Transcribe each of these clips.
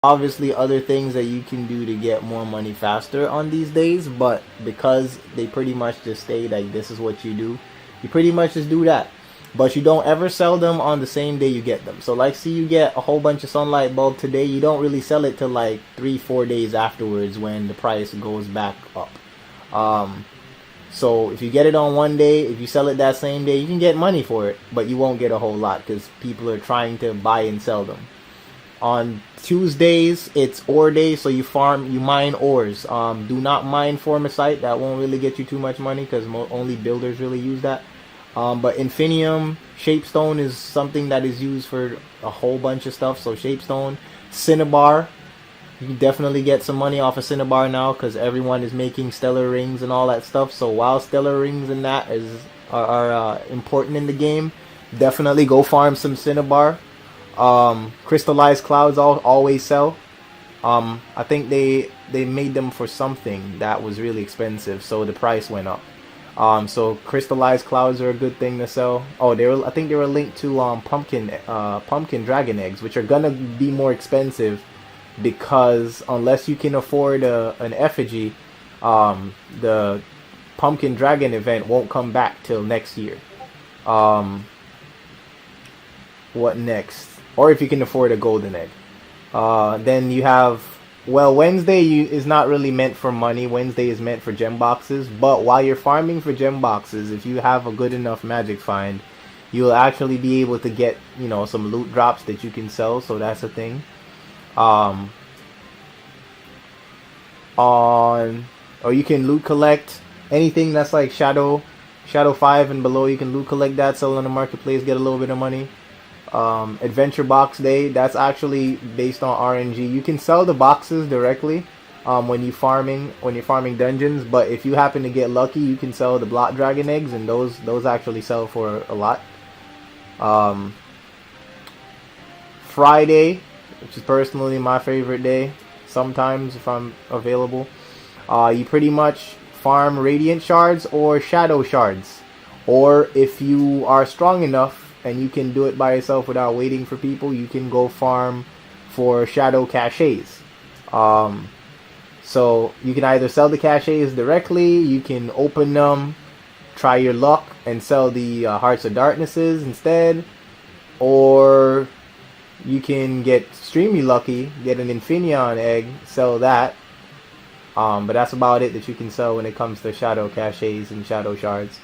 obviously other things that you can do to get more money faster on these days, but because they pretty much just say like this is what you do, you pretty much just do that. But you don't ever sell them on the same day you get them. So like, see, you get a whole bunch of sunlight bulb today, you don't really sell it till like 3-4 days afterwards when the price goes back up. So if you get it on one day, if you sell it that same day, you can get money for it, but you won't get a whole lot because people are trying to buy and sell them. On Tuesdays, it's ore day, so you mine ores. Do not mine formicite. That won't really get you too much money because only builders really use that. But infinium, shapestone is something that is used for a whole bunch of stuff. So shapestone, cinnabar, you can definitely get some money off of cinnabar now because everyone is making stellar rings and all that stuff. So while stellar rings and that are important in the game, definitely go farm some cinnabar. Crystallized clouds always sell. I think they made them for something that was really expensive, so the price went up. So crystallized clouds are a good thing to sell. Oh, I think they were linked to pumpkin dragon eggs, which are gonna be more expensive because unless you can afford an effigy, the pumpkin dragon event won't come back till next year. What next? Or if you can afford a golden egg. Then you have, well, Wednesday is not really meant for money. Wednesday is meant for gem boxes. But while you're farming for gem boxes, if you have a good enough magic find, you'll actually be able to get, some loot drops that you can sell. So that's a thing. Or you can loot collect anything that's like Shadow 5 and below. You can loot collect that, sell it on the marketplace, get a little bit of money. Adventure box day, that's actually based on RNG. You can sell the boxes directly when you're farming dungeons, but if you happen to get lucky, you can sell the block dragon eggs, and those actually sell for a lot. Friday, which is personally my favorite day, sometimes if I'm available, you pretty much farm radiant shards or shadow shards, or if you are strong enough and you can do it by yourself without waiting for people, you can go farm for shadow caches. So you can either sell the caches directly, you can open them, try your luck, and sell the Hearts of Darknesses instead, or you can get extremely lucky, get an Infineon egg, sell that. But that's about it that you can sell when it comes to shadow caches and shadow shards.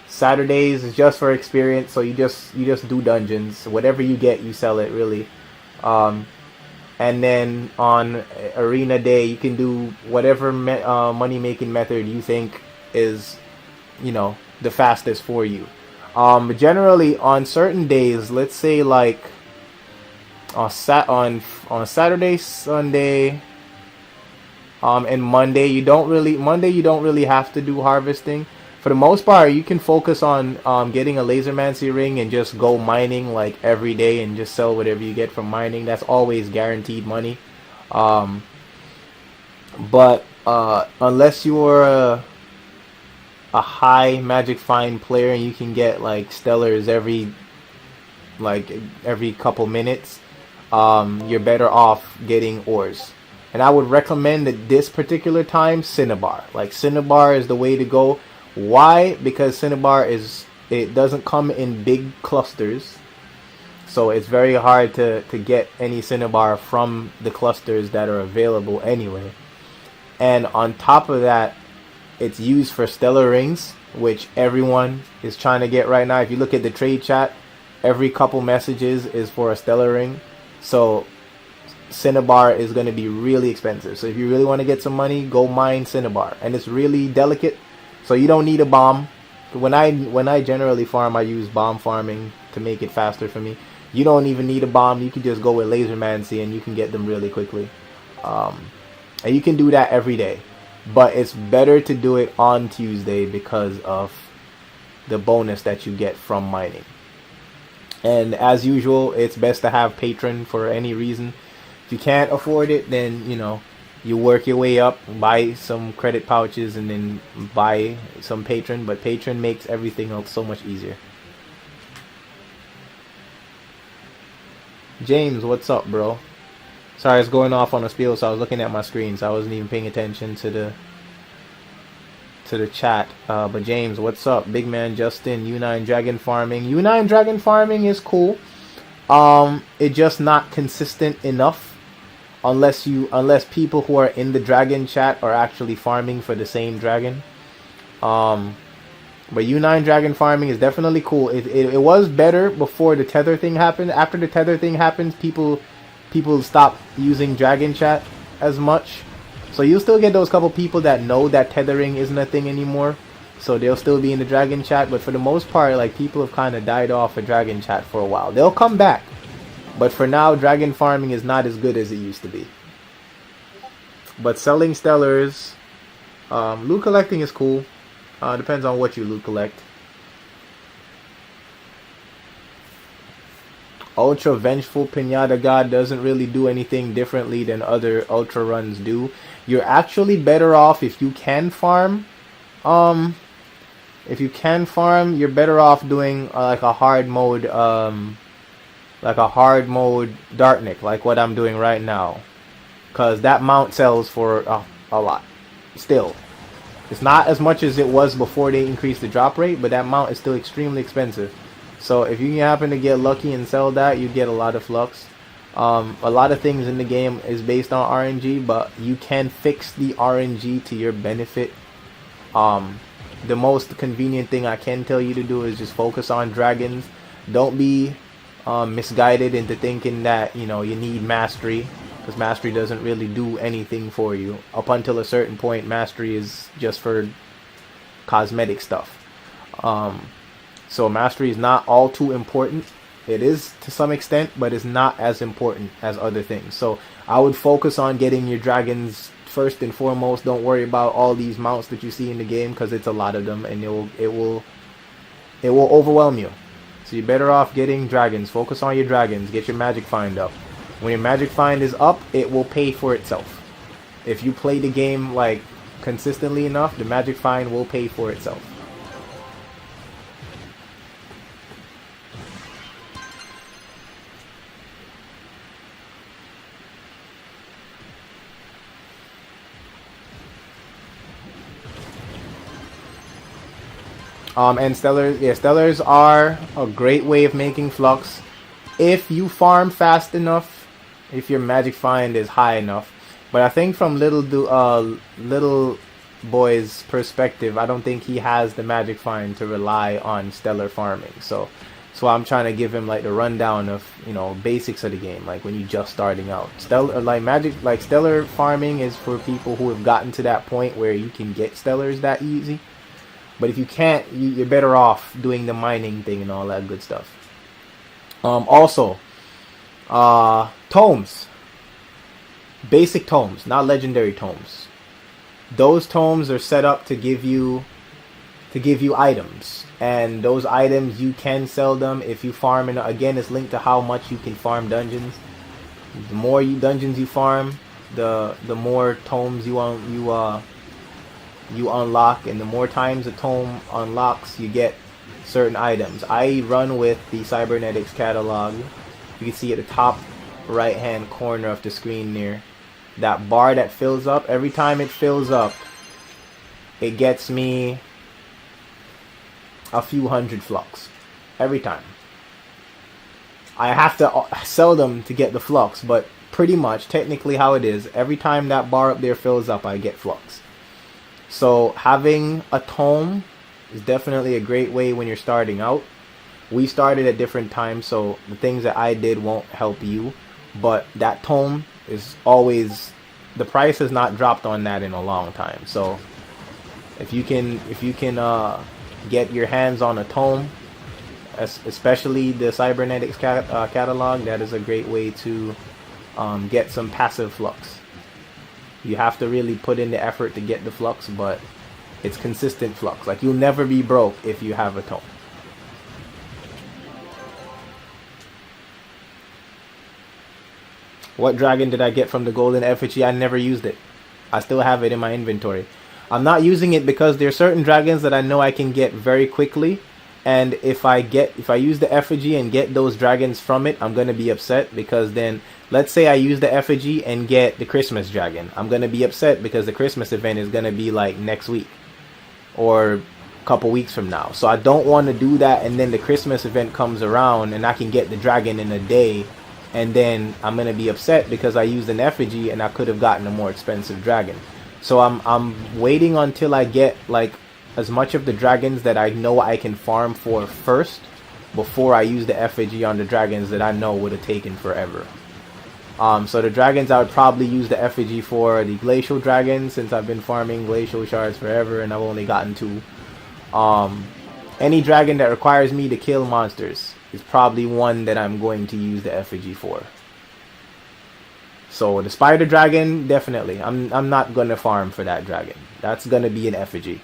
Saturdays is just for experience, so you just do dungeons. Whatever you get, you sell it, really. And then on arena day, you can do whatever money making method you think is, the fastest for you. Generally on certain days, let's say like on Saturday, Sunday, and Monday, you don't really have to do harvesting. For the most part, you can focus on getting a lasermancy ring and just go mining like every day and just sell whatever you get from mining. That's always guaranteed money. But unless you're a high magic find player and you can get like stellars every couple minutes, you're better off getting ores. And I would recommend at this particular time Cinnabar. Like Cinnabar is the way to go. Why? Because cinnabar it doesn't come in big clusters, so it's very hard to get any cinnabar from the clusters that are available anyway. And on top of that, it's used for stellar rings, which everyone is trying to get right now. If you look at the trade chat, every couple messages is for a stellar ring. So cinnabar is going to be really expensive. So if you really want to get some money, go mine cinnabar, and it's really delicate. So you don't need a bomb. When I generally farm, I use bomb farming to make it faster for me. You don't even need a bomb. You can just go with lasermancy and you can get them really quickly. And you can do that every day. But it's better to do it on Tuesday because of the bonus that you get from mining. And as usual, it's best to have patron for any reason. If you can't afford it, then, you work your way up, buy some credit pouches, and then buy some patron. But patron makes everything else so much easier. James, what's up, bro? Sorry, it's going off on a spiel, so I was looking at my screen, so I wasn't even paying attention to the chat. But James, what's up? Big man Justin, U9 dragon farming. U9 dragon farming is cool. It's just not consistent enough unless people who are in the dragon chat are actually farming for the same dragon. But U9 dragon farming is definitely cool. It was better before the tether thing happened. After the tether thing happened, people stopped using dragon chat as much. So you'll still get those couple people that know that tethering isn't a thing anymore. So they'll still be in the dragon chat. But for the most part, like, people have kind of died off of dragon chat for a while. They'll come back. But for now, dragon farming is not as good as it used to be. But selling stellars, loot collecting is cool. Depends on what you loot collect. Ultra Vengeful Pinata God doesn't really do anything differently than other Ultra runs do. You're actually better off if you can farm. If you can farm, you're better off doing like a hard mode Darknik, like what I'm doing right now. Cause that mount sells for a lot. Still. It's not as much as it was before they increased the drop rate, but that mount is still extremely expensive. So if you happen to get lucky and sell that, you get a lot of flux. A lot of things in the game is based on RNG, but you can fix the RNG to your benefit. The most convenient thing I can tell you to do is just focus on dragons. Don't be misguided into thinking that, you know, you need mastery, because mastery doesn't really do anything for you. Up until a certain point, mastery is just for cosmetic stuff. So mastery is not all too important. It is to some extent, but it's not as important as other things. So I would focus on getting your dragons first and foremost. Don't worry about all these mounts that you see in the game, because it's a lot of them, and it will overwhelm you. So you're better off getting dragons. Focus on your dragons. Get your magic find up. When your magic find is up, it will pay for itself. If you play the game like consistently enough, the magic find will pay for itself. And stellars, yeah, stellars are a great way of making flux if you farm fast enough, if your magic find is high enough. But I think from little boy's perspective, I don't think he has the magic find to rely on stellar farming. So I'm trying to give him like the rundown of, you know, basics of the game, like when you're just starting out. Stellar farming is for people who have gotten to that point where you can get stellars that easy. But if you can't, you're better off doing the mining thing and all that good stuff. Also, tomes. Basic tomes, not legendary tomes. Those tomes are set up to give you items. And those items, you can sell them if you farm. And again, it's linked to how much you can farm dungeons. The more dungeons you farm, the more tomes you unlock, and the more times a tome unlocks, you get certain items. I run with the Cybernetics catalog. You can see at the top right hand corner of the screen there, that bar that fills up. Every time it fills up, it gets me a few hundred flux. Every time. I have to sell them to get the flux, but pretty much, technically how it is, every time that bar up there fills up, I get flux. So having a tome is definitely a great way when you're starting out. We started at different times, so the things that I did won't help you. But that tome is always, the price has not dropped on that in a long time. So if you can get your hands on a tome, especially the Cybernetics catalog, that is a great way to get some passive flux. You have to really put in the effort to get the flux, but it's consistent flux. Like, you'll never be broke if you have a tome. What dragon did I get from the golden effigy? I never used it. I still have it in my inventory. I'm not using it because there are certain dragons that I know I can get very quickly, And if I use the effigy and get those dragons from it, I'm gonna be upset, because then let's say I use the effigy and get the Christmas dragon. I'm gonna be upset because the Christmas event is gonna be like next week or a couple weeks from now. So I don't want to do that, and then the Christmas event comes around and I can get the dragon in a day, and then I'm gonna be upset because I used an effigy and I could have gotten a more expensive dragon. So I'm waiting until I get like as much of the dragons that I know I can farm for first, before I use the effigy on the dragons that I know would have taken forever. So the dragons I would probably use the effigy for the glacial dragons, since I've been farming glacial shards forever and I've only gotten 2. Any dragon that requires me to kill monsters is probably one that I'm going to use the effigy for. So the spider dragon, definitely. I'm not gonna farm for that dragon. That's gonna be an effigy.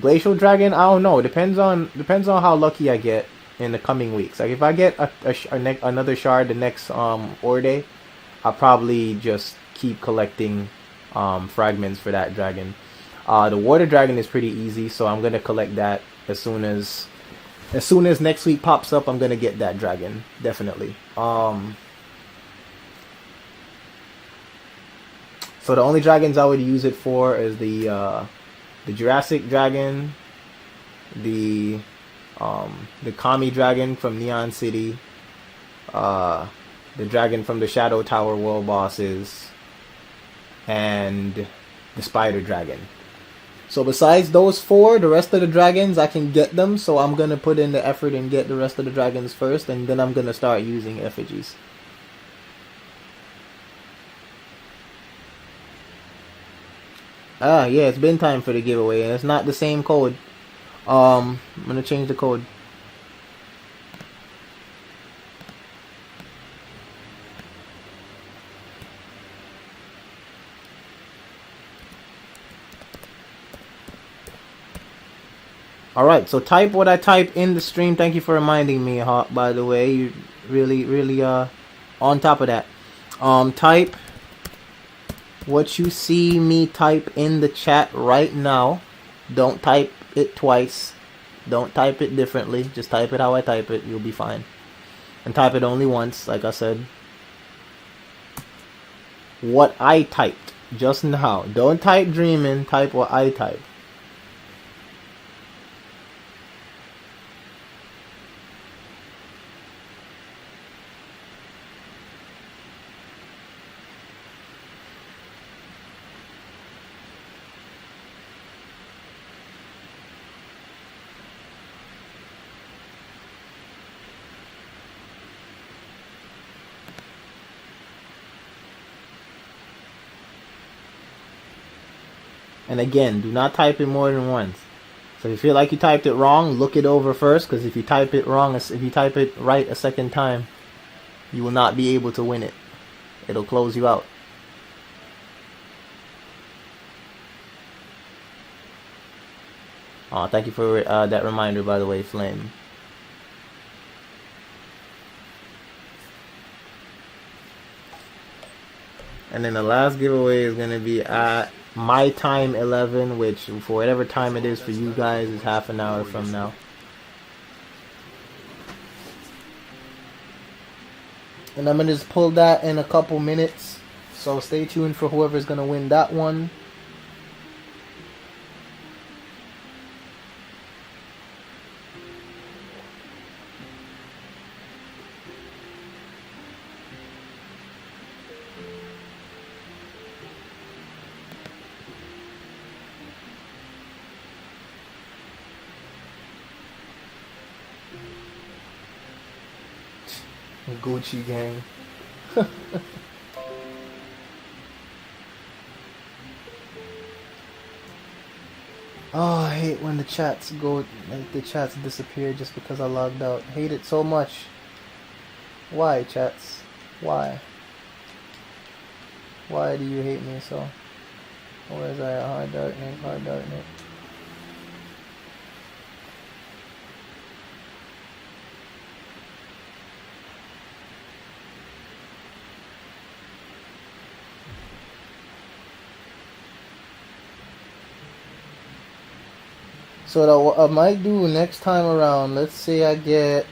Glacial dragon, I don't know. Depends on how lucky I get in the coming weeks. Like if I get another shard the next Orde, I'll probably just keep collecting fragments for that dragon. The water dragon is pretty easy, so I'm gonna collect that as soon as next week pops up. I'm gonna get that dragon, definitely. So the only dragons I would use it for is the Jurassic dragon, the Kami dragon from Neon City, the dragon from the Shadow Tower world bosses, and the spider dragon. So besides those 4, the rest of the dragons I can get them, so I'm gonna put in the effort and get the rest of the dragons first, and then I'm gonna start using effigies. Yeah, it's been time for the giveaway, and it's not the same code. I'm gonna change the code. Alright, so type what I type in the stream. Thank you for reminding me, Hawk, by the way. You really on top of that. Type what you see me type in the chat right now. Don't type it twice. Don't type it differently. Just type it how I type it. You'll be fine. And type it only once, like I said. What I typed just now. Don't type dreaming. Type what I typed. And again, do not type it more than once. So if you feel like you typed it wrong, look it over first, because if you type it wrong, if you type it right a second time, you will not be able to win it. It'll close you out. Thank you for that reminder, by the way, Flame. And then the last giveaway is going to be at my time 11, which for whatever time it is for you guys is half an hour from now. And I'm going to just pull that in a couple minutes. So stay tuned for whoever's going to win that one. Gucci gang. Oh, I hate when the chats go, like the chats disappear just because I logged out. Hate it so much. Why, chats? Why? Why do you hate me so? Or is I hard darkening, hard darkening? So what I might do next time around, let's say I get